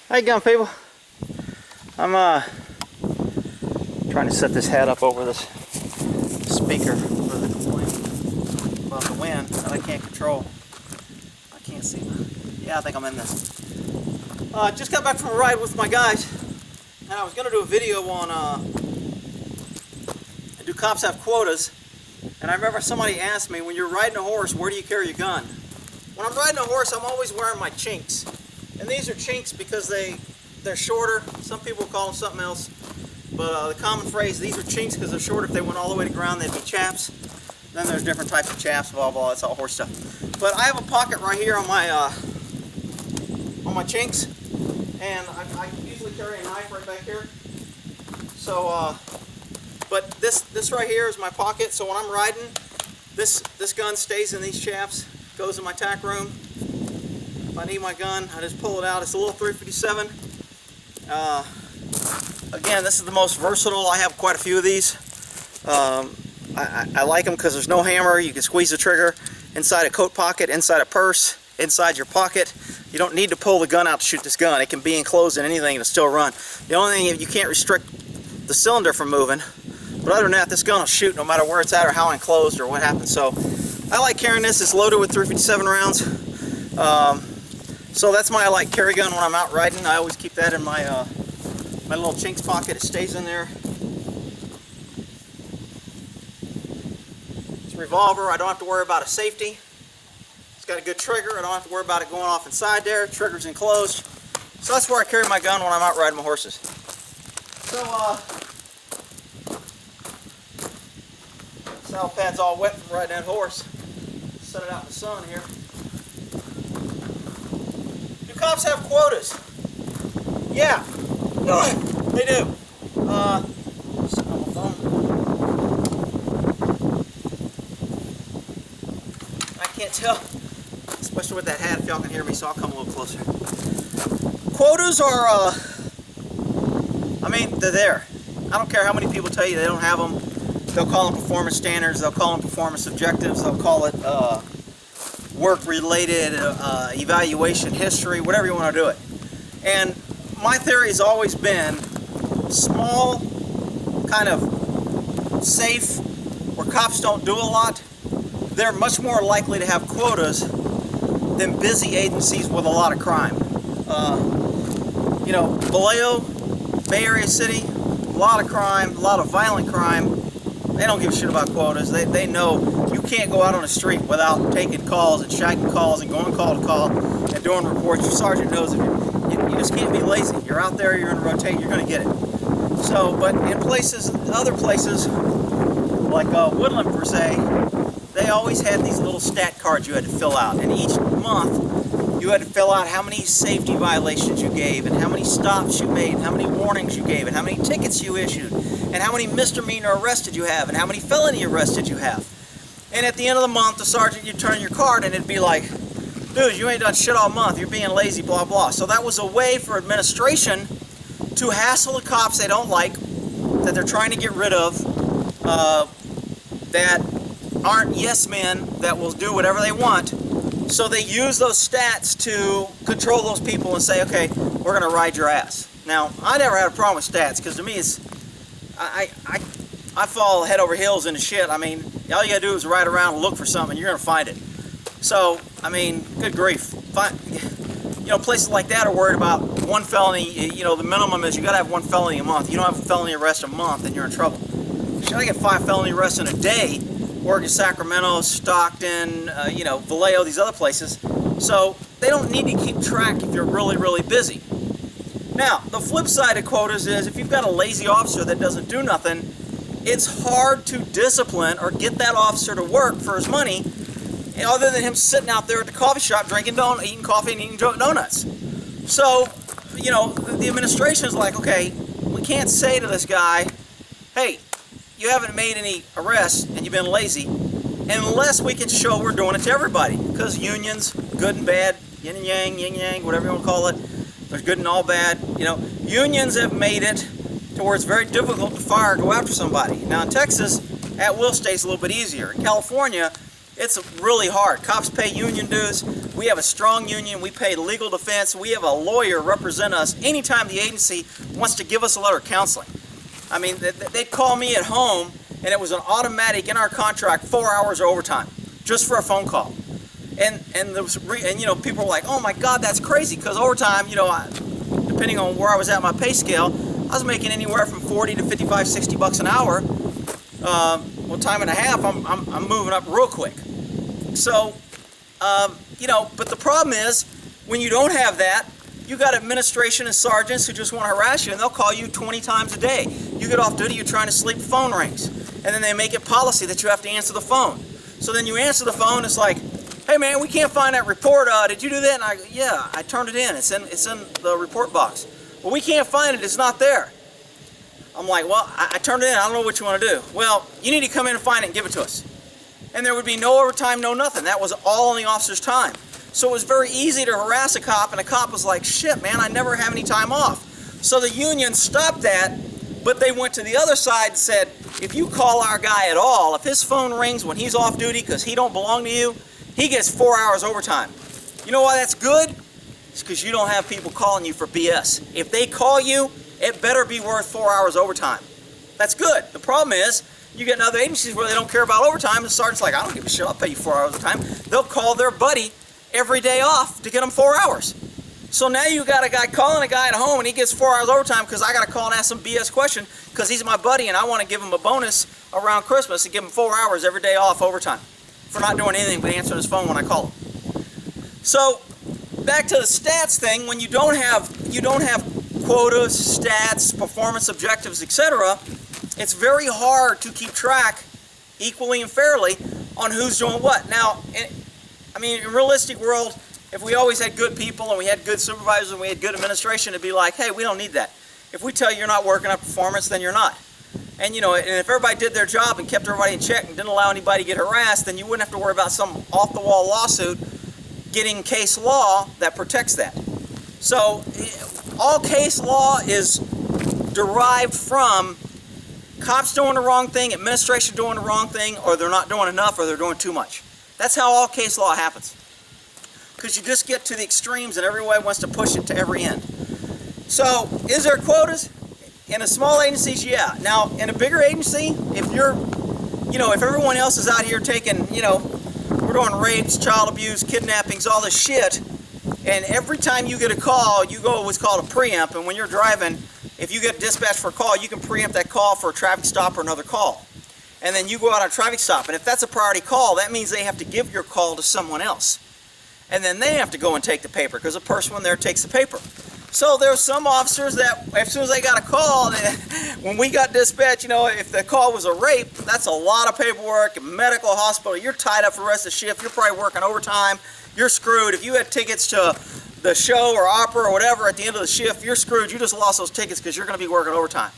How you going, people? I'm trying to set this hat up over this speaker for the complaint about the wind that I can't control. I can't see. Yeah, I think I'm in this. Just got back from a ride with my guys, and I was going to do a video on do cops have quotas? And I remember somebody asked me, when you're riding a horse, where do you carry your gun? When I'm riding a horse, I'm always wearing my chinks. And these are chinks because they're shorter. Some people call them something else. But the common phrase, these are chinks because they're shorter. If they went all the way to ground, they'd be chaps. Then there's different types of chaps, blah, blah, it's all horse stuff. But I have a pocket right here on my chinks. And I usually carry a knife right back here. So, but this right here is my pocket. So when I'm riding, this gun stays in these chaps, goes in my tack room. If I need my gun, I just pull it out. It's a little 357. Again, this is the most versatile. I have quite a few of these. I like them because there's no hammer. You can squeeze the trigger inside a coat pocket, inside a purse, inside your pocket. You don't need to pull the gun out to shoot this gun. It can be enclosed in anything and it'll still run. The only thing, you can't restrict the cylinder from moving. But other than that, this gun will shoot no matter where it's at or how enclosed or what happens. So I like carrying this. It's loaded with 357 rounds. So that's my carry gun when I'm out riding. I always keep that in my my little chinks pocket. It stays in there. It's a revolver. I don't have to worry about a safety. It's got a good trigger. I don't have to worry about it going off inside there. Trigger's enclosed. So that's where I carry my gun when I'm out riding my horses. So saddle pad's all wet from riding that horse. Set it out in the sun here. Do cops have quotas? Yeah, they do. Sitting on my phone. I can't tell, especially with that hat, if y'all can hear me, so I'll come a little closer. Quotas are, I mean, they're there. I don't care how many people tell you they don't have them. They'll call them performance standards, they'll call them performance objectives, they'll call it work-related evaluation history, whatever you want to do it. And my theory has always been small, kind of safe, where cops don't do a lot, they're much more likely to have quotas than busy agencies with a lot of crime. You know, Vallejo, Bay Area city, a lot of crime, a lot of violent crime. They don't give a shit about quotas. They know you can't go out on the street without taking calls and shagging calls and going call to call and doing reports. Your sergeant knows if you just can't be lazy. You're out there, you're in a rotate, you're going to get it. So, but in places, other places, like Woodland per se, they always had these little stat cards you had to fill out. And each month, you had to fill out how many safety violations you gave, and how many stops you made, and how many warnings you gave, and how many tickets you issued, and how many misdemeanor arrests did you have, and how many felony arrests did you have. And at the end of the month, the sergeant, you'd turn your card and it'd be like, dude, you ain't done shit all month, you're being lazy, blah, blah. So that was a way for administration to hassle the cops they don't like, that they're trying to get rid of, that aren't yes men, that will do whatever they want. So they use those stats to control those people and say, okay, we're going to ride your ass. Now, I never had a problem with stats, because to me it's, I fall head over heels into shit. I mean, all you gotta do is ride around and look for something, and you're gonna find it. So, I mean, good grief. You know, places like that are worried about one felony. You know, the minimum is you gotta have one felony a month. You don't have a felony arrest a month, and you're in trouble. You gotta get 5 felony arrests in a day, working Sacramento, Stockton, you know, Vallejo, these other places. So they don't need to keep track if you're really, really busy. Now, the flip side of quotas is if you've got a lazy officer that doesn't do nothing, it's hard to discipline or get that officer to work for his money, other than him sitting out there at the coffee shop drinking donuts, eating coffee and eating donuts. So, you know, the administration is like, okay, we can't say to this guy, hey, you haven't made any arrests and you've been lazy, unless we can show we're doing it to everybody. Because unions, good and bad, yin and yang, yin yang, whatever you want to call it, there's good and all bad. You know, unions have made it to where it's very difficult to fire or go after somebody. Now in Texas, at will stays a little bit easier. In California, it's really hard. Cops pay union dues. We have a strong union. We pay legal defense. We have a lawyer represent us anytime the agency wants to give us a letter of counseling. I mean, they'd call me at home, and it was an automatic in our contract 4 hours of overtime just for a phone call. And you know, people were like, oh my God, that's crazy, because overtime, you know, depending on where I was at my pay scale, I was making anywhere from 40 to 55, 60 bucks an hour. Well, time and a half, I'm moving up real quick. So, you know, but the problem is, when you don't have that, you got administration and sergeants who just want to harass you, and they'll call you 20 times a day. You get off duty, you're trying to sleep, phone rings, and then they make it policy that you have to answer the phone. So then you answer the phone, it's like, hey man, we can't find that report. Did you do that? And I go, yeah, I turned it in. It's in the report box. Well, we can't find it. It's not there. I'm like, well, I turned it in. I don't know what you want to do. Well, you need to come in and find it and give it to us. And there would be no overtime, no nothing. That was all on the officer's time. So it was very easy to harass a cop, and a cop was like, shit, man, I never have any time off. So the union stopped that, but they went to the other side and said, if you call our guy at all, if his phone rings when he's off duty because he don't belong to you, he gets 4 hours overtime. You know why that's good? It's because you don't have people calling you for BS. If they call you, it better be worth 4 hours overtime. That's good. The problem is, you get in other agencies where they don't care about overtime, and the sergeant's like, I don't give a shit, I'll pay you 4 hours overtime. They'll call their buddy every day off to get them 4 hours. So now you got a guy calling a guy at home, and he gets 4 hours overtime because I got to call and ask some BS question because he's my buddy, and I want to give him a bonus around Christmas and give him 4 hours every day off overtime for not doing anything but answering his phone when I call him. So back to the stats thing, when you don't have quotas, stats, performance objectives, etc., it's very hard to keep track equally and fairly on who's doing what. Now, I mean, in a realistic world, if we always had good people and we had good supervisors and we had good administration, it'd be like, hey, we don't need that. If we tell you you're not working up performance, then you're not. And you know, and if everybody did their job and kept everybody in check and didn't allow anybody to get harassed, then you wouldn't have to worry about some off-the-wall lawsuit getting case law that protects that. So all case law is derived from cops doing the wrong thing, administration doing the wrong thing, or they're not doing enough, or they're doing too much. That's how all case law happens. Because you just get to the extremes and everybody wants to push it to every end. So, is there quotas? In a small agencies, yeah. Now, in a bigger agency, if you're, you know, if everyone else is out here taking, you know, we're doing rapes, child abuse, kidnappings, all this shit, and every time you get a call, you go what's called a preempt, and when you're driving, if you get dispatched for a call, you can preempt that call for a traffic stop or another call. And then you go out on a traffic stop, and if that's a priority call, that means they have to give your call to someone else. And then they have to go and take the paper, because the person there takes the paper. So there's some officers that, as soon as they got a call, when we got dispatched, you know, if the call was a rape, that's a lot of paperwork, medical, hospital, you're tied up for the rest of the shift, you're probably working overtime, you're screwed. If you had tickets to the show or opera or whatever at the end of the shift, you're screwed. You just lost those tickets because you're going to be working overtime.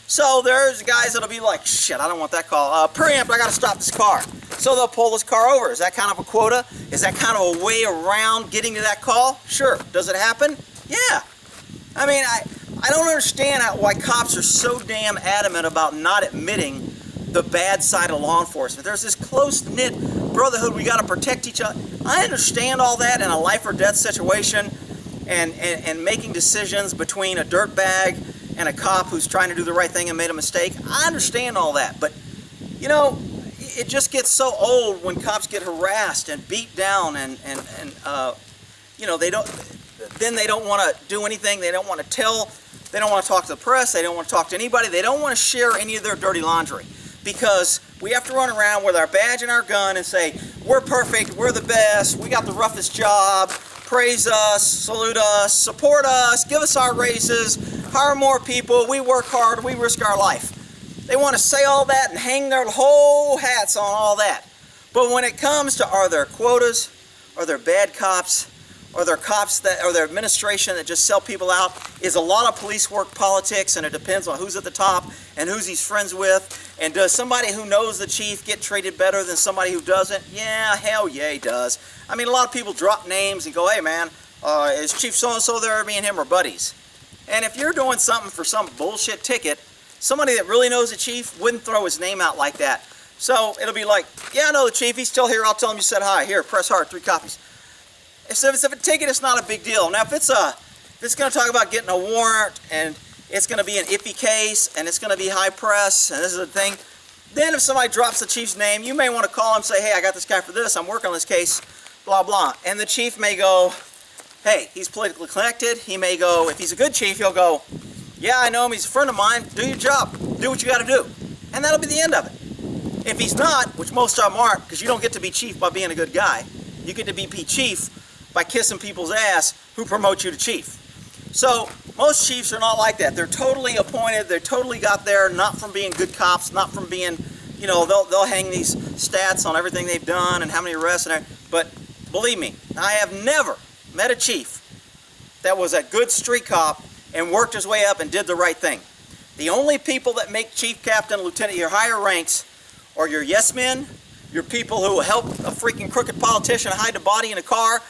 So there's guys that'll be like, shit, I don't want that call. Preempt, I got to stop this car. So they'll pull this car over. Is that kind of a quota? Is that kind of a way around getting to that call? Sure. Does it happen? Yeah. I mean, I don't understand why cops are so damn adamant about not admitting the bad side of law enforcement. There's this close-knit brotherhood. We got to protect each other. I understand all that in a life or death situation and making decisions between a dirtbag and a cop who's trying to do the right thing and made a mistake. I understand all that, but you know, it just gets so old when cops get harassed and beat down and you know, they don't want to do anything. They don't want to tell, they don't want to talk to the press, they don't want to talk to anybody, they don't want to share any of their dirty laundry, because we have to run around with our badge and our gun and say, we're perfect, we're the best, we got the roughest job, praise us, salute us, support us, give us our raises, hire more people, we work hard, we risk our life. They want to say all that and hang their whole hats on all that. But when it comes to, are there quotas, are there bad cops, are there cops that, or their administration that just sell people out? Is a lot of police work politics, and it depends on who's at the top and who's he's friends with. And does somebody who knows the chief get treated better than somebody who doesn't? Yeah, hell yeah, he does. I mean, a lot of people drop names and go, hey man, is Chief so-and-so there? Me and him are buddies. And if you're doing something for some bullshit ticket, somebody that really knows the chief wouldn't throw his name out like that. So it'll be like, yeah, I know the chief, he's still here, I'll tell him you said hi. Here, press hard, 3 copies. If it's a ticket, it's not a big deal. Now, if it's going to talk about getting a warrant and it's going to be an iffy case and it's going to be high press and this is the thing, then if somebody drops the chief's name, you may want to call him and say, hey, I got this guy for this, I'm working on this case, blah, blah. And the chief may go, hey, he's politically connected. He may go, if he's a good chief, he'll go, yeah, I know him, he's a friend of mine, do your job, do what you got to do. And that'll be the end of it. If he's not, which most of them aren't, because you don't get to be chief by being a good guy, you get to be chief by kissing people's ass who promote you to chief. So most chiefs are not like that. They're totally appointed, they're totally got there, not from being good cops, not from being, you know, they'll hang these stats on everything they've done and how many arrests and everything. But believe me, I have never met a chief that was a good street cop and worked his way up and did the right thing. The only people that make chief, captain, lieutenant, your higher ranks are your yes men, your people who will help a freaking crooked politician hide the body in a car,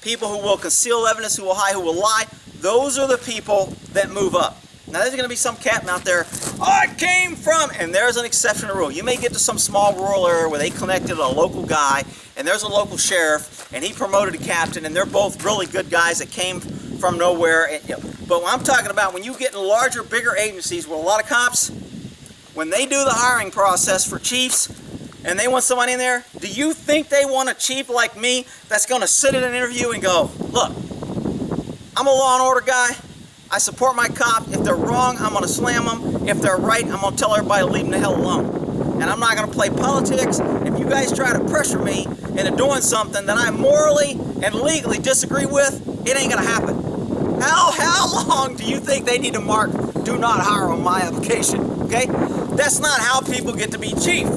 people who will conceal evidence, who will hide, who will lie. Those are the people that move up. Now there's going to be some captain out there, I came from, and there's an exception to the rule. You may get to some small rural area where they connected a local guy, and there's a local sheriff, and he promoted a captain, and they're both really good guys that came from nowhere. And, you know, but what I'm talking about, when you get in larger, bigger agencies with a lot of cops, when they do the hiring process for chiefs, and they want somebody in there, do you think they want a chief like me that's going to sit in an interview and go, look, I'm a law and order guy, I support my cop, if they're wrong, I'm going to slam them, if they're right, I'm going to tell everybody to leave them the hell alone. And I'm not going to play politics. If you guys try to pressure me into doing something that I morally and legally disagree with, it ain't going to happen. How long do you think they need to mark do not hire on my application? Okay? That's not how people get to be chief.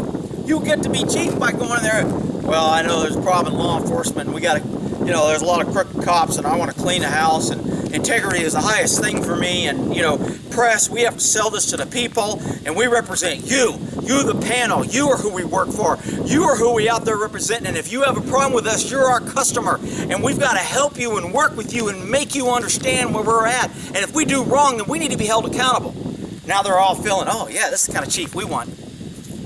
You get to be chief by going in there, well, I know there's a problem in law enforcement, and we got to, you know, there's a lot of crooked cops, and I want to clean the house, and integrity is the highest thing for me, and, you know, press, we have to sell this to the people, and we represent you the panel, you are who we work for, you are who we out there representing, and if you have a problem with us, you're our customer, and we've got to help you and work with you and make you understand where we're at, and if we do wrong, then we need to be held accountable. Now they're all feeling, oh yeah, this is the kind of chief we want.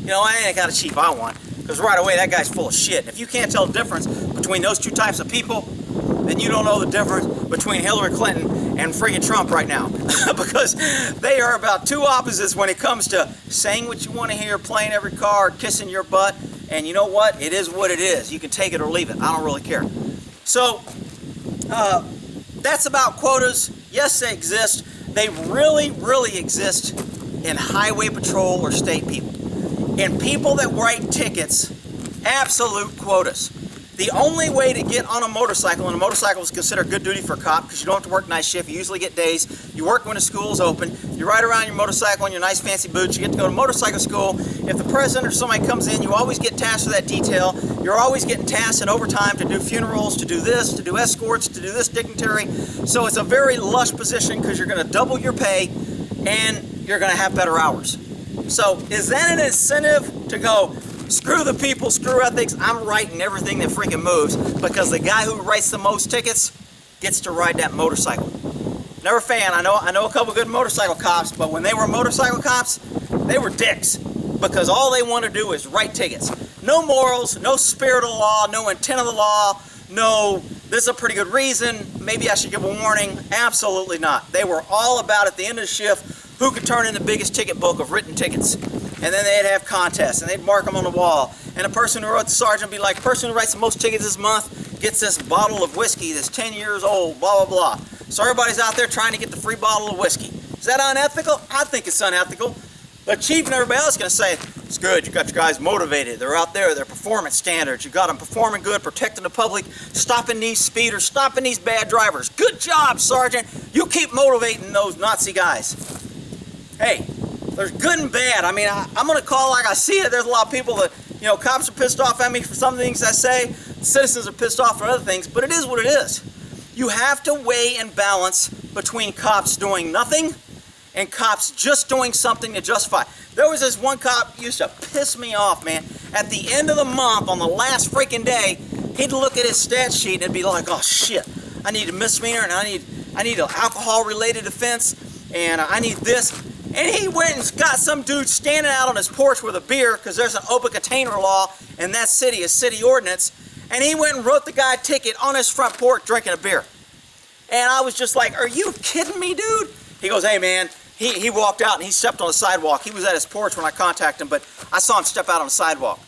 You know, I ain't the kind of chief I want, because right away that guy's full of shit. If you can't tell the difference between those two types of people, then you don't know the difference between Hillary Clinton and friggin' Trump right now. Because they are about two opposites when it comes to saying what you want to hear, playing every card, kissing your butt, and you know what? It is what it is. You can take it or leave it. I don't really care. So, that's about quotas. Yes, they exist. They really, really exist in highway patrol or state people. And people that write tickets, absolute quotas. The only way to get on a motorcycle, and a motorcycle is considered good duty for a cop because you don't have to work night shift, you usually get days, you work when the school's open, you ride around your motorcycle in your nice fancy boots, you get to go to motorcycle school. If the president or somebody comes in, you always get tasked with that detail. You're always getting tasked in overtime to do funerals, to do this, to do escorts, to do this dignitary. So it's a very lush position because you're going to double your pay and you're going to have better hours. So is that an incentive to go, screw the people, screw ethics, I'm writing everything that freaking moves because the guy who writes the most tickets gets to ride that motorcycle? Never a fan. I know a couple good motorcycle cops, but when they were motorcycle cops, they were dicks because all they want to do is write tickets. No morals, no spirit of the law, no intent of the law, no, this is a pretty good reason, maybe I should give a warning. Absolutely not. They were all about, at the end of the shift, who could turn in the biggest ticket book of written tickets. And then they'd have contests, and they'd mark them on the wall. And the person who wrote the sergeant would be like, person who writes the most tickets this month gets this bottle of whiskey that's 10 years old, blah, blah, blah. So everybody's out there trying to get the free bottle of whiskey. Is that unethical? I think it's unethical. The chief and everybody else is going to say, it's good, you got your guys motivated. They're out there, their performance standards. You got them performing good, protecting the public, stopping these speeders, stopping these bad drivers. Good job, Sergeant. You keep motivating those Nazi guys. Hey, there's good and bad. I mean, I'm going to call like I see it. There's a lot of people that, you know, cops are pissed off at me for some things I say. Citizens are pissed off for other things, but it is what it is. You have to weigh and balance between cops doing nothing and cops just doing something to justify. There was this one cop who used to piss me off, man. At the end of the month, on the last freaking day, he'd look at his stat sheet and it'd be like, oh shit, I need a misdemeanor and I need an alcohol-related offense and I need this. And he went and got some dude standing out on his porch with a beer because there's an open container law in that city, a city ordinance. And he went and wrote the guy a ticket on his front porch drinking a beer. And I was just like, are you kidding me, dude? He goes, hey man, he walked out and he stepped on the sidewalk. He was at his porch when I contacted him, but I saw him step out on the sidewalk.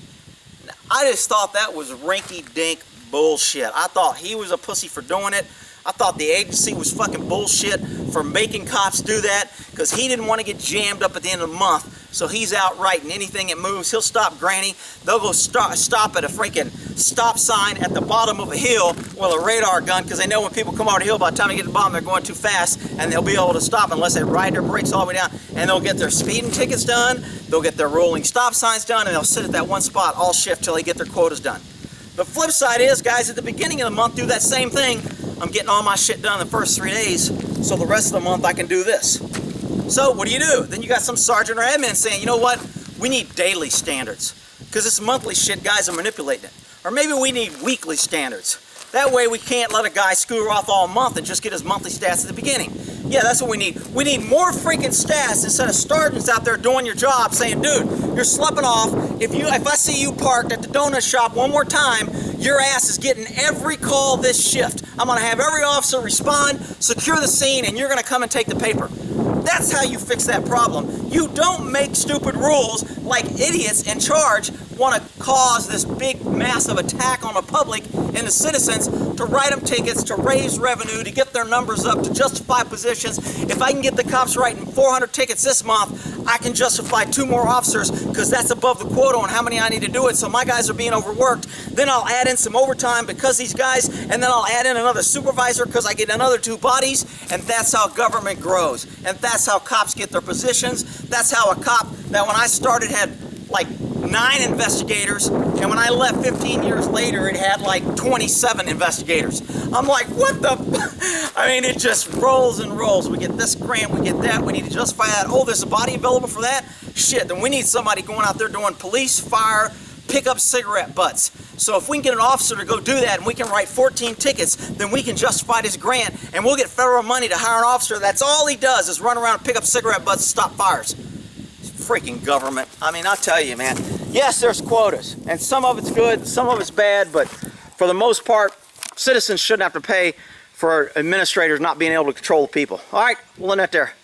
I just thought that was rinky-dink bullshit. I thought he was a pussy for doing it. I thought the agency was fucking bullshit for making cops do that because he didn't want to get jammed up at the end of the month. So he's out writing anything that moves. He'll stop granny. They'll go stop at a freaking stop sign at the bottom of a hill with a radar gun because they know when people come over the hill, by the time they get to the bottom, they're going too fast and they'll be able to stop unless they ride their brakes all the way down. And they'll get their speeding tickets done. They'll get their rolling stop signs done, and they'll sit at that one spot all shift till they get their quotas done. The flip side is, guys, at the beginning of the month, do that same thing. I'm getting all my shit done the first 3 days, so the rest of the month I can do this. So what do? Then you got some sergeant or admin saying, you know what? We need daily standards because this monthly shit, guys are manipulating it. Or maybe we need weekly standards. That way we can't let a guy screw off all month and just get his monthly stats at the beginning. Yeah, that's what we need. We need more freaking stats instead of sergeants out there doing your job saying, dude, you're slipping off. If I see you parked at the donut shop one more time, your ass is getting every call this shift. I'm gonna have every officer respond, secure the scene, and you're gonna come and take the paper. That's how you fix that problem. You don't make stupid rules like idiots in charge want to cause this big massive attack on the public and the citizens to write them tickets, to raise revenue, to get their numbers up, to justify positions. If I can get the cops writing 400 tickets this month, I can justify 2 more officers because that's above the quota on how many I need to do it, so my guys are being overworked. Then I'll add in some overtime because these guys, and then I'll add in another supervisor because I get another 2 bodies, and that's how government grows. And that's how cops get their positions. That's how a cop that when I started had like 9 investigators, and when I left 15 years later, it had like 27 investigators. I'm like, what the? I mean, it just rolls and rolls. We get this grant, we get that, we need to justify that. Oh, there's a body available for that? Shit, then we need somebody going out there doing police, fire, pick up cigarette butts. So if we can get an officer to go do that and we can write 14 tickets, then we can justify this grant and we'll get federal money to hire an officer. That's all he does is run around and pick up cigarette butts and stop fires. Freaking government. I mean, I'll tell you, man. Yes, there's quotas, and some of it's good, some of it's bad, but for the most part, citizens shouldn't have to pay for administrators not being able to control the people. All right, we'll end that there.